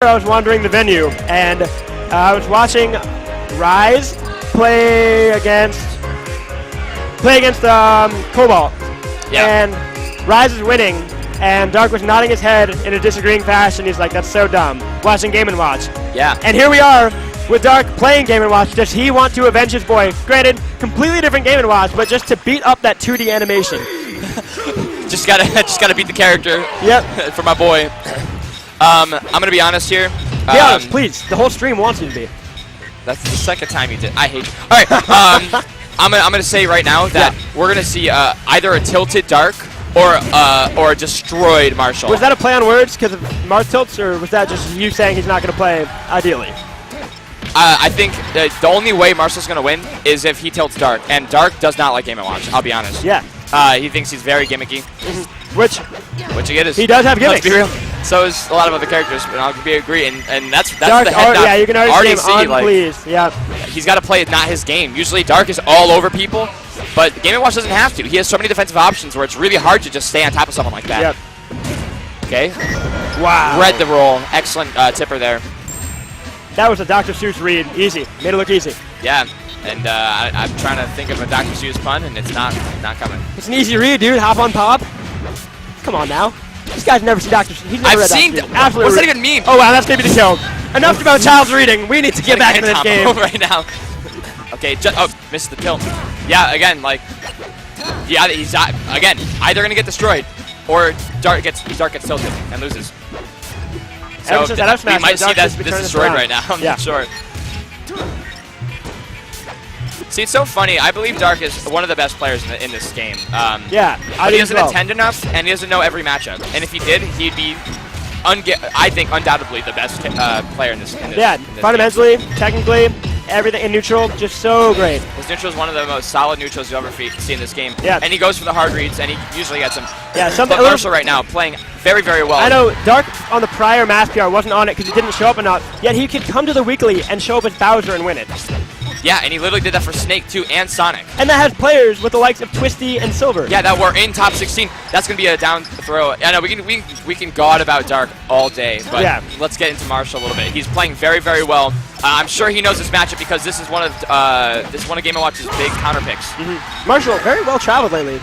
I was wandering the venue, and I was watching Rise play against Cobalt. Yeah. And Rise is winning, and Darc was nodding his head in a disagreeing fashion. He's like, "That's so dumb." Watching Game & Watch. Yeah. And here we are with Darc playing Game & Watch. Does he want to avenge his boy? Granted, completely different Game & Watch, but just to beat up that 2D animation. just gotta beat the character. Yep. For my boy. I'm gonna be honest here. Be honest, please. The whole stream wants you to be. That's the second time you did. I hate you. All right. I'm gonna say right now that we're gonna see either a tilted Darc or a destroyed Marshall. Was that a play on words because of Marth tilts, or was that just you saying he's not gonna play ideally? I think the only way Marshall's gonna win is if he tilts Darc, and Darc does not like Game & Watch. I'll be honest. Yeah. He thinks he's very gimmicky. Which again is he does have gimmicks. Let's be real. So is a lot of other characters, but I'll agree. And that's Darc, the head nod. yeah, you can already see him like, unpleased. Yeah. He's got to play it, not his game. Usually Darc is all over people, but Game & Watch doesn't have to. He has so many defensive options where it's really hard to just stay on top of someone like that. Yep. Okay. Wow. Read the roll. Excellent tipper there. That was a Dr. Seuss read. Easy. Made it look easy. Yeah. And I'm trying to think of a Dr. Seuss pun, and it's not coming. It's an easy read, dude. Hop on pop. Come on now. This guy's never seen Dr. Seuss. He's never read seen. Dr. Seuss. Absolutely. What's that even mean? Oh wow, that's gonna be the kill. Enough about child's reading. We need to get back into this game right now. Okay. Missed the tilt. Yeah. Again, like. Yeah. He's again either gonna get destroyed, or Darc gets tilted and loses. So we might see this destroyed right now. I'm not sure. See, it's so funny. I believe Darc is one of the best players in this game. Yeah, but he doesn't attend enough, and he doesn't know every matchup. And if he did, he'd be, I think, undoubtedly the best player in this. Fundamentally, technically, everything in neutral, just so great. His neutral is one of the most solid neutrals you'll ever see in this game. Yeah. And he goes for the hard reads, and he usually gets them. Yeah, but Marshall right now playing very, very well. I know Darc on the prior Mass PR wasn't on it because he didn't show up enough, yet he could come to the weekly and show up as Bowser and win it. Yeah, and he literally did that for Snake too, and Sonic. And that has players with the likes of Twisty and Silver. Yeah, that were in top 16. That's gonna be a down throw. I know we can god about Darc all day, but let's get into Marshall a little bit. He's playing very, very well. I'm sure he knows this matchup because this is one of Game & Watch's big counter picks. Marshall, very well traveled lately.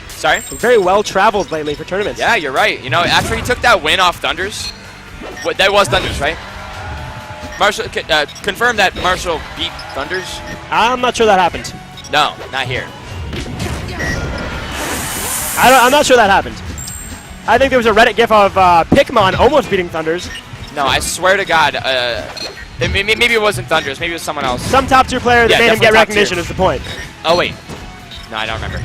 Sorry? Very well traveled lately for tournaments. Yeah, you're right. You know, after he took that win off Thunders, that was Thunders, right? Marshall, confirm that Marshall beat Thunders? I'm not sure that happened. No, not here. I'm not sure that happened. I think there was a Reddit gif of Pikmon almost beating Thunders. No, I swear to God, maybe it wasn't Thunders, maybe it was someone else. Some top tier player that made him get recognition is the point. Oh wait, no, I don't remember.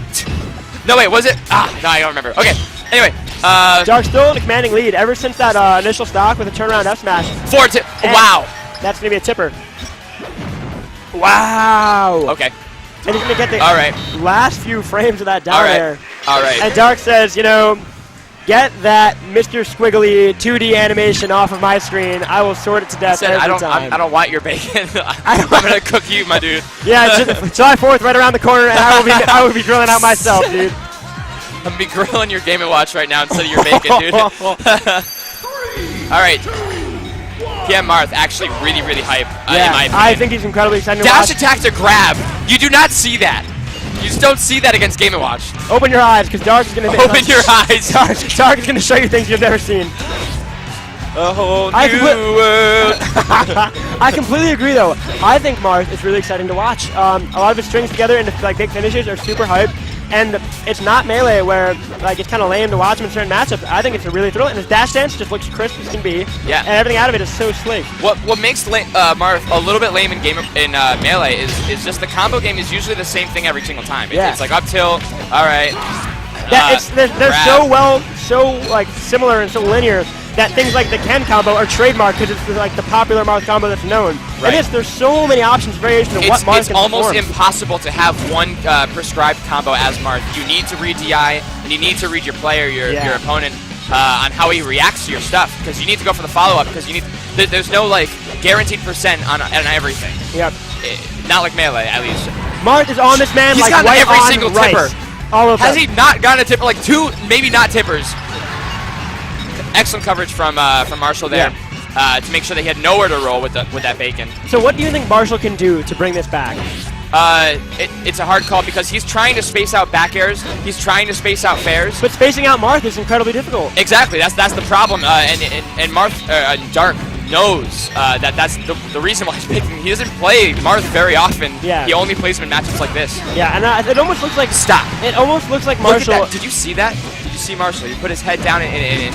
No wait, was it? No, I don't remember. Okay, anyway. Darc's still in a commanding lead ever since that initial stock with a turnaround F smash. Wow. That's gonna be a tipper. Wow. Okay. And he's gonna get the last few frames of that down air. All right. And Darc says, you know, get that Mr. Squiggly 2D animation off of my screen. I will sort it to death every time. I don't want your bacon. I'm gonna cook you, my dude. Yeah, July 4th right around the corner, and I will be grilling out myself, dude. I'm gonna be grilling your Game & Watch right now instead of your bacon, dude. All right. PM Marth actually really, really hype. In my opinion. I think he's incredibly exciting to watch. Dash attack to grab. You do not see that. You just don't see that against Game & Watch. Open your eyes, because Darc is going to open your eyes. Darc is going to show you things you've never seen. A whole new world. I completely agree, though. I think Marth is really exciting to watch. A lot of his strings together into like big finishes are super hype. And it's not Melee where like it's kind of lame to watch him in certain matchups. I think it's a really thrill, and his dash dance just looks crisp as can be. Yeah. And everything out of it is so slick. What makes Marth a little bit lame in Melee is just the combo game is usually the same thing every single time. It's like up tilt, all right. Yeah, they're so like similar and so linear that things like the Ken combo are trademarked because it's like the popular Marth combo that's known. Right. And there's so many options, variations of what Marth can perform. It's almost impossible to have one prescribed combo as Marth. You need to read DI, and you need to read your player, your opponent, on how he reacts to your stuff. Because you need to go for the follow-up. Because you need. There's no like guaranteed percent on everything. Yep. Not like Melee, at least. Marth is on this man. He's like gotten right every on single rice. tipper. All of them. Has he not gotten a tipper? Like two, maybe not tippers. Excellent coverage from Marshall there. Yeah. to make sure that he had nowhere to roll with that bacon. So what do you think Marshall can do to bring this back? It's a hard call because he's trying to space out back airs. He's trying to space out fairs. But spacing out Marth is incredibly difficult. Exactly. That's the problem. And Marth, Darc knows that's the reason why he's picking. He doesn't play Marth very often. Yeah. He only plays him in matchups like this. Yeah, and it almost looks like stop. It almost looks like Look Marshall. at that. Did you see that? Did you see Marshall? He put his head down in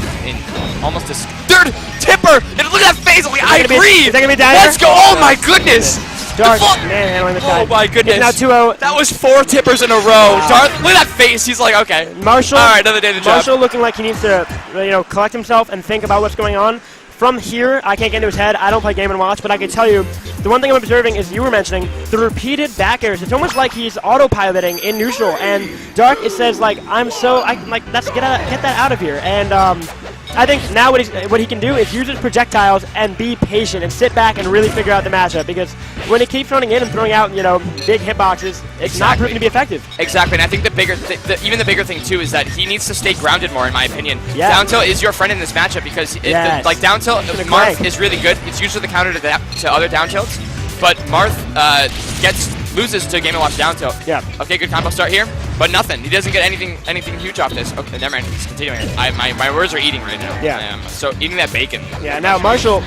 almost a third tipper. And look at that face. I agree. Is that gonna be down? Let's go. Oh my goodness. Darc manhandling this guy. Oh my goodness. It's now 2-0. That was 4 tippers in a row. Darc, look at that face. He's like, okay. Marshall. All right, another day to job. Marshall looking like he needs to, collect himself and think about what's going on. From here, I can't get into his head. I don't play Game & Watch, but I can tell you, the one thing I'm observing is you were mentioning the repeated back airs. It's almost like he's autopiloting in neutral, and Darc, it says like, let's get that out of here. And I think now what he can do is use his projectiles and be patient and sit back and really figure out the matchup, because when he keeps running in and throwing out big hitboxes, it's not proving to be effective. Exactly, and I think even the bigger thing too is that he needs to stay grounded more, in my opinion. Yeah. Down tilt is your friend in this matchup because down tilt Marth is really good. It's usually the counter to other down tilts, but Marth loses to Game & Watch down tilt. Yeah. Okay, good combo start here, but nothing. He doesn't get anything huge off this. Okay, never mind. He's continuing. My words are eating right now. Yeah. So eating that bacon. Yeah. Now Marshall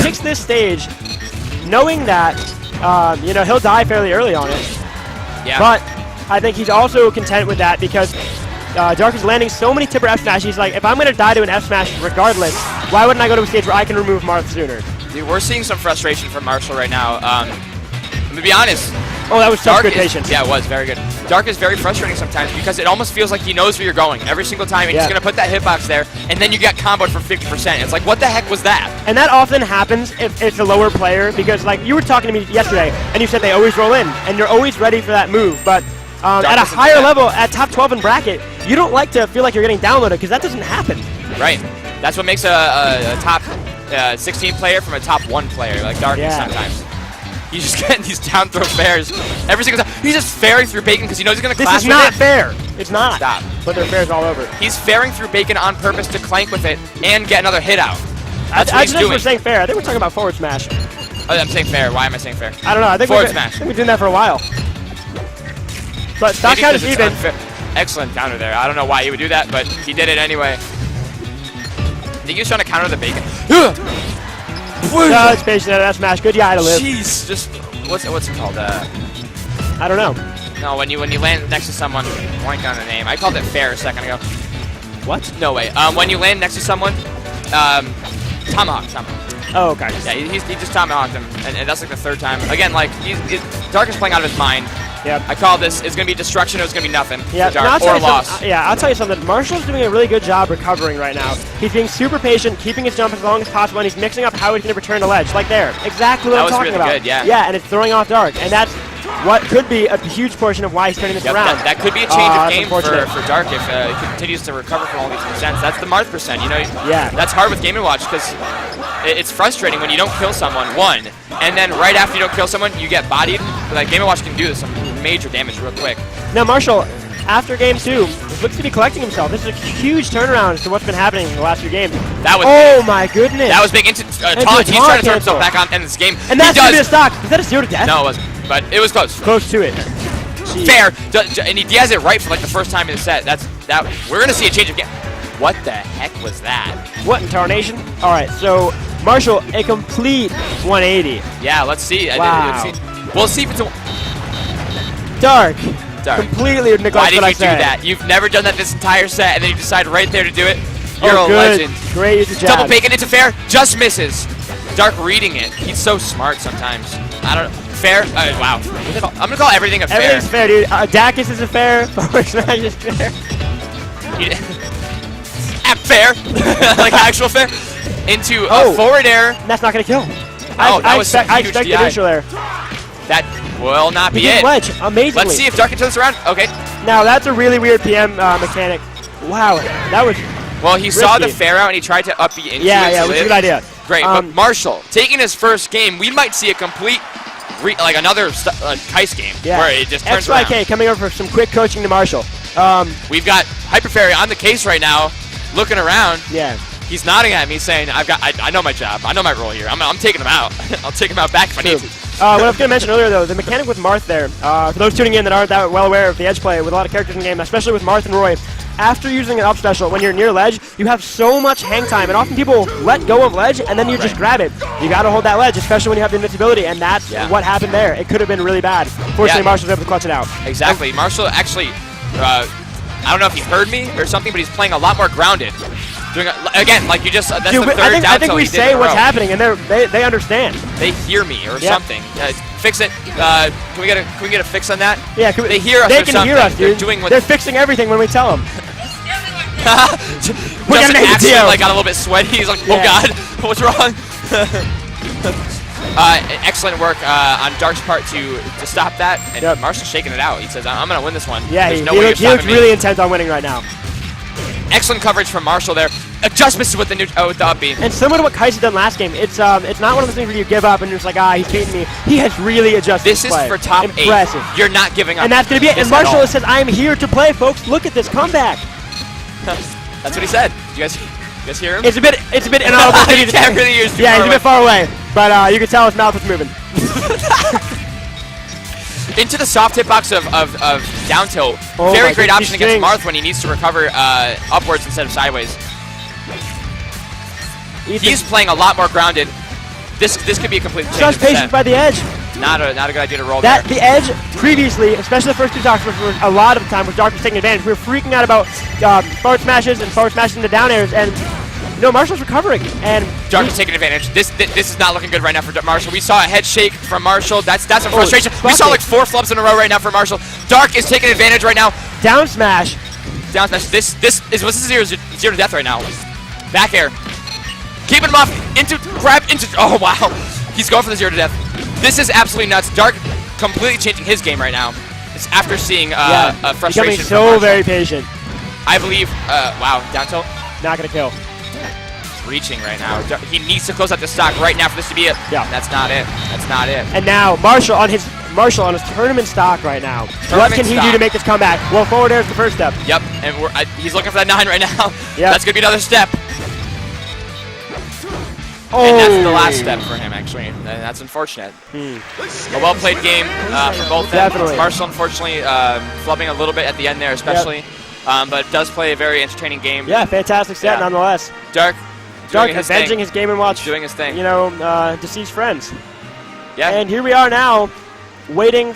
takes this stage, knowing that he'll die fairly early on it. Yeah. But I think he's also content with that because Darc is landing so many tipper F smash. He's like, if I'm going to die to an F smash regardless, why wouldn't I go to a stage where I can remove Marth sooner? Dude, we're seeing some frustration from Marshall right now. To be honest. Oh, that was such good patience. Yeah, it was very good. Darc is very frustrating sometimes because it almost feels like he knows where you're going every single time, and he's going to put that hitbox there, and then you get comboed for 50%. It's like, what the heck was that? And that often happens if it's a lower player, because like you were talking to me yesterday, and you said they always roll in, and you're always ready for that move, but at a higher level, at top 12 in bracket, you don't like to feel like you're getting downloaded, because that doesn't happen. Right. That's what makes a top 16 player from a top 1 player, like Darc sometimes. He's just getting these down throw fairs every single time. He's just fairing through bacon because he knows he's going to clash with it. This is not fair. It's not. Stop. But there are fairs all over. He's fairing through bacon on purpose to clank with it and get another hit out. That's what he's doing. We're saying fair. I think we're talking about forward smash. Oh, I'm saying fair. Why am I saying fair? I don't know. I think forward smash. We've been doing that for a while. But stock count is even. Excellent counter there. I don't know why he would do that, but he did it anyway. I think he was trying to counter the bacon. No, it's patient. That's smash. Good guy to live. Jeez, just what's it called? I don't know. No, when you land next to someone, blank on the name. I called it fair a second ago. What? No way. When you land next to someone, tomahawk. Oh, okay. Yeah, he just tomahawked him, and that's like the 3rd time. Again, like Darc is playing out of his mind. Yep. I call this. It's going to be destruction. Or it's going to be nothing. Yeah. For Darc, or loss. I'll tell you something. Marshall's doing a really good job recovering right now. He's being super patient, keeping his jump as long as possible, and he's mixing up how he's going to return the ledge. Like there. Exactly what I'm talking about. That was really good, yeah. Yeah, and it's throwing off Darc, and that's what could be a huge portion of why he's turning this around. That could be a change of game for Darc if he continues to recover from all these percents. That's the Marth percent. That's hard with Game & Watch because it's frustrating when you don't kill someone, and then right after you don't kill someone, you get bodied. Like Game & Watch can do this, some major damage real quick. Now Marshall, after game 2, looks to be collecting himself. This is a huge turnaround to what's been happening in the last few games. That was big. My goodness. That was big. Into taunt. He's trying to turn himself back on in this game. And that's going to be a stock. Is that a 0 to death? No, it wasn't. But it was close. Close to it. Jeez. Fair. And he has it right for like the first time in the set. We're going to see a change of game. What the heck was that? What in tarnation? All right, so Marshall, a complete 180. Yeah, let's see. Wow. We'll see if it's a... Darc. Completely neglects Why did what I you said. do that? You've never done that this entire set, and then you decide right there to do it. You're a good. legend. Great use of jab. Double bacon into fair. Just misses. Darc reading it. He's so smart sometimes. I don't know. Fair? Wow. I'm going to call everything a fair. Everything's fair, dude. Dacus is a fair. Forward smash is fair. Fair. Like actual fair. Into a forward air. That's not going to kill. That was I expect the neutral there. That will not be it. Ledge, amazingly. Let's see if Darc can turn this around. Okay. Now, that's a really weird PM mechanic. Wow. That was Well, he saw the fair out and he tried to up the into it. Yeah, which is a good idea. Great, but Marshall, taking his first game, we might see a complete, another Kais game where it just turns around. XYK coming over for some quick coaching to Marshall. We've got Hyper Fairy on the case right now, looking around. Yeah. He's nodding at me, saying, I know my job. I know my role here. I'm taking him out. I'll take him out back if I need to. What I was going to mention earlier, though, the mechanic with Marth there, for those tuning in that aren't that well aware of the edge play with a lot of characters in the game, especially with Marth and Roy, after using an up special, when you're near ledge, you have so much hang time, and often people let go of ledge, and then you just grab it. You got to hold that ledge, especially when you have the invincibility, and that's what happened there. It could have been really bad. Fortunately, Marshall was able to clutch it out. Exactly. Marshall actually, I don't know if he heard me or something, but he's playing a lot more grounded. Doing again, like you just, that's the third down I think we say what's happening, and they understand. They hear me or something. Fix it. Can we get a fix on that? Yeah, they hear us. They can hear us, dude. They're fixing everything when we tell them. We're gonna make actually like got a little bit sweaty. He's like, oh god, what's wrong? Excellent work on Darc's part to stop that. And Marshall's shaking it out. He says, I'm gonna win this one. Yeah, he looks really intent on winning right now. Excellent coverage from Marshall there. Adjustments with the with the up B. And similar to what Kaiser done last game, it's not one of those things where you give up and you're just like, he's beating me. He has really adjusted his play. This is for top 8. You're not giving up. And that's going to be it. And Marshall says, I'm here to play, folks. Look at this comeback. That's what he said. You guys hear him? It's a bit inaudible. You can't really hear. Yeah, he's a bit far away. But you can tell his mouth is moving. Into the soft hitbox of down tilt. Very great option against Marth when he needs to recover upwards instead of sideways. He's playing a lot more grounded. This could be a complete change. Just patience by the edge. Not a good idea to roll there. The edge previously, especially the first two stocks, a lot of the time was Darc was taking advantage. We were freaking out about forward smashes and forward smashes into down airs, and Marshall's recovering. And Darc is taking advantage. This is not looking good right now for Marshall. We saw a head shake from Marshall. That's some frustration. We saw like 4 flubs in a row right now for Marshall. Darc is taking advantage right now. Down smash. Down smash. This is zero to death right now. Back air. Keeping him off. Oh wow. He's going for the 0 to death. This is absolutely nuts. Darc completely changing his game right now. It's after seeing frustration. Becoming so very patient. I believe. Wow. Down tilt. Not gonna kill. He's reaching right now. He needs to close out the stock right now for this to be it. Yeah. That's not it. That's not it. And now Marshall on his tournament stock right now. What can he do to make this comeback? Well, forward air is the first step. Yep. And he's looking for that 9 right now. Yeah. That's gonna be another step. Oh. And that's the last step for him, actually. And that's unfortunate. A well-played game for both Definitely. Marshall, unfortunately, flubbing a little bit at the end there, especially. Yep. But does play a very entertaining game. Yeah, fantastic set nonetheless. Darc avenging his game and watch. Doing his thing. Deceased friends. Yeah. And here we are now, waiting